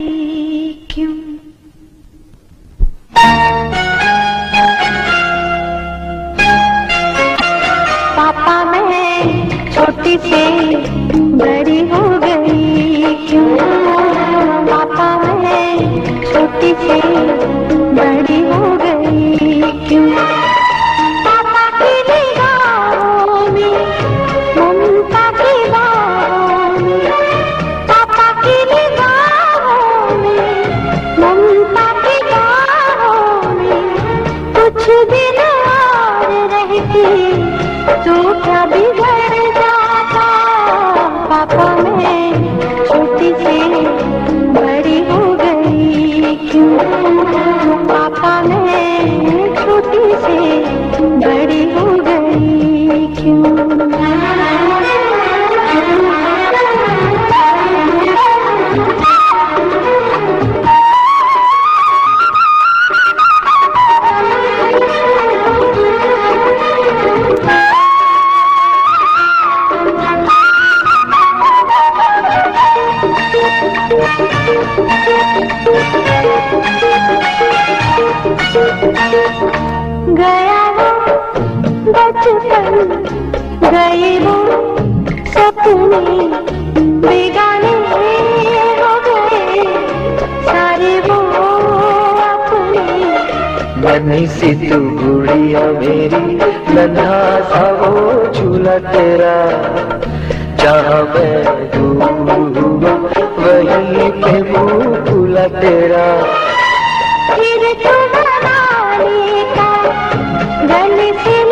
क्यों पापा मैं छोटी से बड़ी हो गई क्यों पापा मैं छोटी से बड़ी हो गई क्यों पापा की निगाहों में ममता की बाहों में पापा की निगाहों में ममता की बाहों में कुछ दिन और रहती तो क्या बिगड़ जाता पापा मैं छोटी से बड़ी हो गई क्यों पापा मैं छोटी से बड़ी हो गई क्यों गया वो बचपन गए वो सपने बेगाने हो गए सारे वो अपने नन्ही सी तू गुड़िया मेरी नन्हा सा वो झूला तेरा जहाँ मैं डूबा वहीं पे मुँह खुला तेरा फिर तो बनाने का गले से